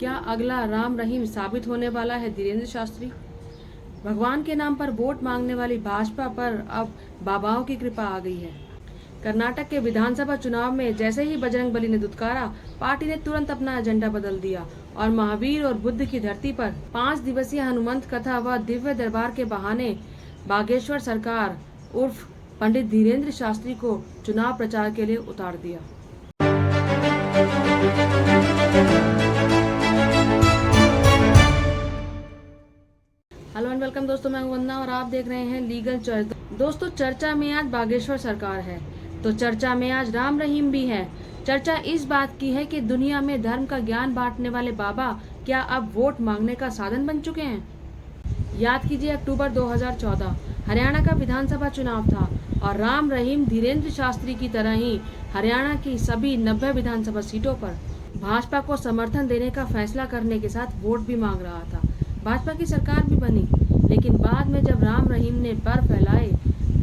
क्या अगला राम रहीम साबित होने वाला है धीरेन्द्र शास्त्री? भगवान के नाम पर वोट मांगने वाली भाजपा पर अब बाबाओं की कृपा आ गई है। कर्नाटक के विधानसभा चुनाव में जैसे ही बजरंगबली ने दुत्कारा, पार्टी ने तुरंत अपना एजेंडा बदल दिया और महावीर और बुद्ध की धरती पर 5 दिवसीय हनुमंत कथा व दिव्य दरबार के बहाने बागेश्वर सरकार उर्फ पंडित धीरेन्द्र शास्त्री को चुनाव प्रचार के लिए उतार दिया। हेलो एंड वेलकम दोस्तों, मैं वंदना और आप देख रहे हैं लीगल चर्चा। दोस्तों, चर्चा में आज बागेश्वर सरकार है तो चर्चा में आज राम रहीम भी है। चर्चा इस बात की है कि दुनिया में धर्म का ज्ञान बांटने वाले बाबा क्या अब वोट मांगने का साधन बन चुके हैं? याद कीजिए, अक्टूबर 2014 हरियाणा का विधानसभा चुनाव था और राम रहीम धीरेन्द्र शास्त्री की तरह ही हरियाणा की सभी 90 विधानसभा सीटों पर भाजपा को समर्थन देने का फैसला करने के साथ वोट भी मांग रहा था। भाजपा की सरकार भी बनी, लेकिन बाद में जब राम रहीम ने पर फैलाए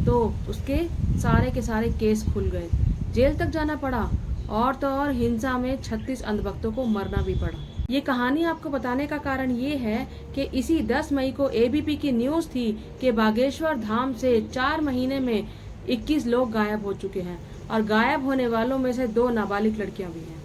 तो उसके सारे के सारे केस खुल गए, जेल तक जाना पड़ा और तो और हिंसा में 36 अंधभक्तों को मरना भी पड़ा। ये कहानी आपको बताने का कारण ये है कि इसी 10 मई को एबीपी की न्यूज थी कि बागेश्वर धाम से 4 महीने में 21 लोग गायब हो चुके हैं और गायब होने वालों में से 2 नाबालिग लड़कियां भी हैं।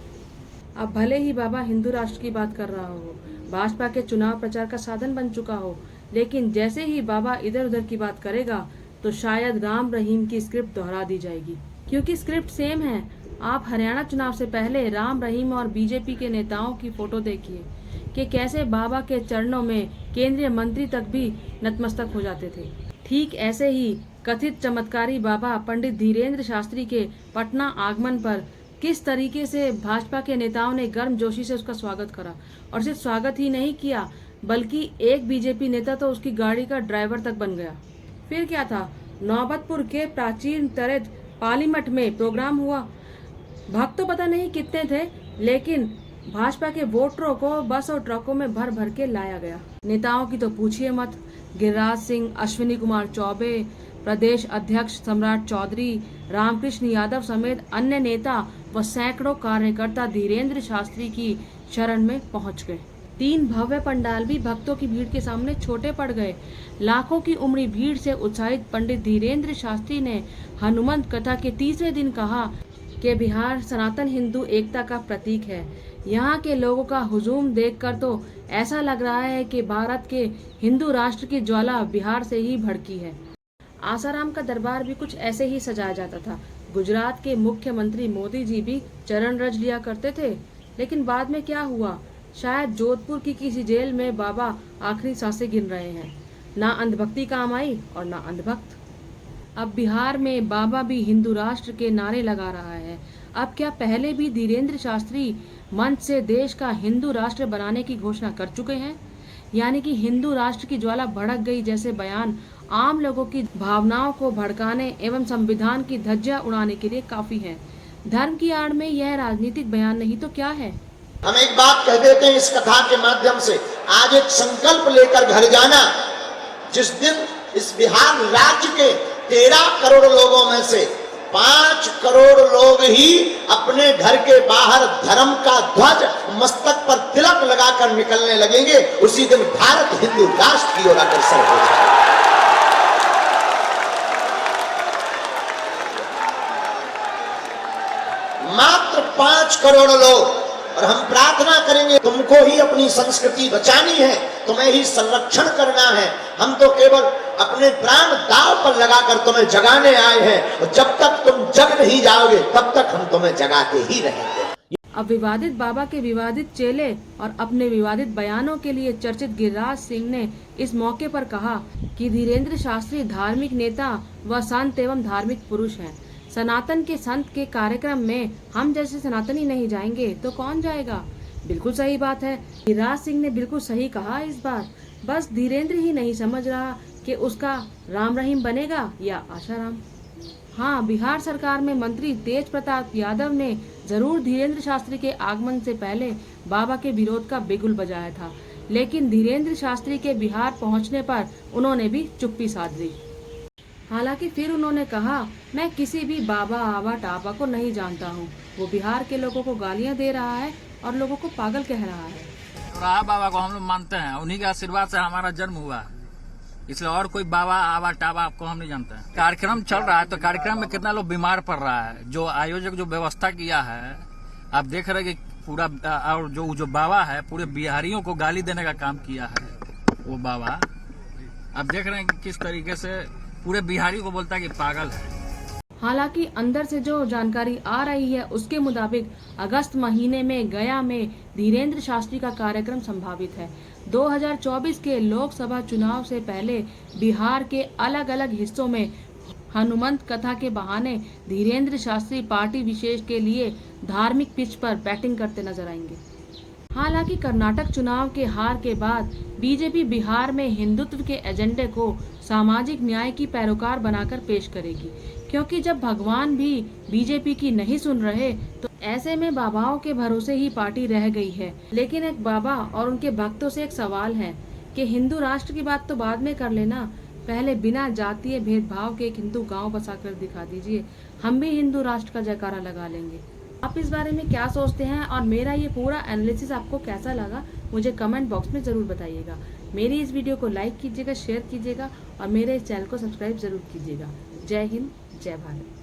अब भले ही बाबा हिंदू राष्ट्र की बात कर रहा हो, भाजपा के चुनाव प्रचार का साधन बन चुका हो, लेकिन जैसे ही बाबा इधर उधर की बात करेगा तो शायद राम रहीम की स्क्रिप्ट दोहरा दी जाएगी, क्योंकि स्क्रिप्ट सेम है। आप हरियाणा चुनाव से पहले राम रहीम और बीजेपी के नेताओं की फोटो देखिए कि कैसे बाबा के चरणों में केंद्रीय मंत्री तक भी नतमस्तक हो जाते थे। ठीक ऐसे ही कथित चमत्कारी बाबा पंडित धीरेन्द्र शास्त्री के पटना आगमन पर किस तरीके से भाजपा के नेताओं ने गर्मजोशी से उसका स्वागत करा, और सिर्फ स्वागत ही नहीं किया बल्कि एक बीजेपी नेता तो उसकी गाड़ी का ड्राइवर तक बन गया। फिर क्या था, नौबतपुर के प्राचीन तरेद पालीमठ में प्रोग्राम हुआ। भक्त तो पता नहीं कितने थे, लेकिन भाजपा के वोटरों को बस और ट्रकों में भर भर के लाया गया। नेताओं की तो पूछिए मत, गिरिराज सिंह, अश्विनी कुमार चौबे, प्रदेश अध्यक्ष सम्राट चौधरी, रामकृष्ण यादव समेत अन्य नेता व सैकड़ों कार्यकर्ता धीरेन्द्र शास्त्री की शरण में पहुंच गए। 3 भव्य पंडाल भी भक्तों की भीड़ के सामने छोटे पड़ गए। लाखों की उमड़ी भीड़ से उत्साहित पंडित धीरेन्द्र शास्त्री ने हनुमंत कथा के तीसरे दिन कहा कि बिहार सनातन हिंदू एकता का प्रतीक है। यहाँ के लोगों का हुजूम देखकर तो ऐसा लग रहा है कि भारत के हिंदू राष्ट्र की ज्वाला बिहार से ही भड़की है। आसाराम का दरबार भी कुछ ऐसे ही सजाया जाता था। गुजरात के मुख्यमंत्री मोदी जी भी चरण रज लिया करते थे, लेकिन बाद में क्या हुआ? शायद जोधपुर की किसी जेल में बाबा आखिरी सांसें गिन रहे हैं। ना अंधभक्ति काम आई और ना अंधभक्त। अब बिहार में बाबा भी हिंदू राष्ट्र के नारे लगा रहा है। अब क्या पहले भी धीरेन्द्र शास्त्री मंच से देश का हिंदू राष्ट्र बनाने की घोषणा कर चुके हैं? यानी कि हिंदू राष्ट्र की ज्वाला भड़क गई जैसे बयान आम लोगों की भावनाओं को भड़काने एवं संविधान की धज्जियां उड़ाने के लिए काफी है। धर्म की आड़ में यह राजनीतिक बयान नहीं तो क्या है? हम एक बात कह देते हैं इस कथा के माध्यम से, आज एक संकल्प लेकर घर जाना। जिस दिन इस बिहार राज्य के 13 करोड़ लोगों में से 5 करोड़ लोग ही अपने घर के बाहर धर्म का ध्वज मस्तक पर तिलक लगाकर निकलने लगेंगे, उसी दिन भारत हिंदू राष्ट्र की ओर अग्रसर हो जाएगा। मात्र 5 करोड़ लोग, और हम प्रार्थना करेंगे तुमको ही अपनी संस्कृति बचानी है, तुम्हें ही संरक्षण करना है। हम तो केवल अपने प्राण दांव पर लगाकर तुम्हें जगाने आए हैं, और जब तक तुम जग नहीं जाओगे तब तक हम तुम्हें जगाते ही रहेंगे। अब विवादित बाबा के विवादित चेले और अपने विवादित बयानों के लिए चर्चित गिरिराज सिंह ने इस मौके पर कहा कि धीरेन्द्र शास्त्री धार्मिक नेता व संत एवं धार्मिक पुरुष हैं। सनातन के संत के कार्यक्रम में हम जैसे सनातनी नहीं जाएंगे तो कौन जाएगा? बिल्कुल सही बात है। गिरिराज सिंह ने बिल्कुल सही कहा इस बार। बस धीरेन्द्र ही नहीं समझ रहा कि उसका राम रहीम बनेगा या आशाराम। हाँ, बिहार सरकार में मंत्री तेज प्रताप यादव ने जरूर धीरेन्द्र शास्त्री के आगमन से पहले बाबा के विरोध का बिगुल बजाया था, लेकिन धीरेन्द्र शास्त्री के बिहार पहुंचने पर उन्होंने भी चुप्पी साध ली। हालांकि फिर उन्होंने कहा, मैं किसी भी बाबा आवा टापा को नहीं जानता हूँ। वो बिहार के लोगों को गालियाँ दे रहा है और लोगों को पागल कह रहा है। राहा बाबा को हम लोग मानते हैं, उन्हीं के आशीर्वाद से हमारा जन्म हुआ है, इसलिए और कोई बाबा आवा टावा आपको हम नहीं जानते हैं। कार्यक्रम चल रहा है तो कार्यक्रम में कितना लोग बीमार पड़ रहा है, जो आयोजक जो व्यवस्था किया है आप देख रहे हैं कि पूरा, और जो बाबा है पूरे बिहारियों को गाली देने का काम किया है वो बाबा, आप देख रहे हैं कि किस तरीके से पूरे बिहारी को बोलता है कि पागल है। हालांकि अंदर से जो जानकारी आ रही है उसके मुताबिक अगस्त महीने में गया में धीरेन्द्र शास्त्री का कार्यक्रम संभावित है। 2024 के लोकसभा चुनाव से पहले बिहार के अलग अलग हिस्सों में हनुमंत कथा के बहाने धीरेन्द्र शास्त्री पार्टी विशेष के लिए धार्मिक पिच पर बैटिंग करते नजर आएंगे। हालांकि कर्नाटक चुनाव के हार के बाद बीजेपी बिहार में हिंदुत्व के एजेंडे को सामाजिक न्याय की पैरोकार बनाकर पेश करेगी, क्योंकि जब भगवान भी बीजेपी की नहीं सुन रहे तो ऐसे में बाबाओं के भरोसे ही पार्टी रह गई है। लेकिन एक बाबा और उनके भक्तों से एक सवाल है कि हिंदू राष्ट्र की बात तो बाद में कर लेना, पहले बिना जातीय भेदभाव के एक हिंदू गांव बसाकर दिखा दीजिए, हम भी हिंदू राष्ट्र का जयकारा लगा लेंगे। आप इस बारे में क्या सोचते हैं और मेरा ये पूरा एनालिसिस आपको कैसा लगा मुझे कमेंट बॉक्स में जरूर बताइएगा। मेरी इस वीडियो को लाइक कीजिएगा, शेयर कीजिएगा और मेरे इस चैनल को सब्सक्राइब जरूर कीजिएगा। जय हिंद, जय भारत।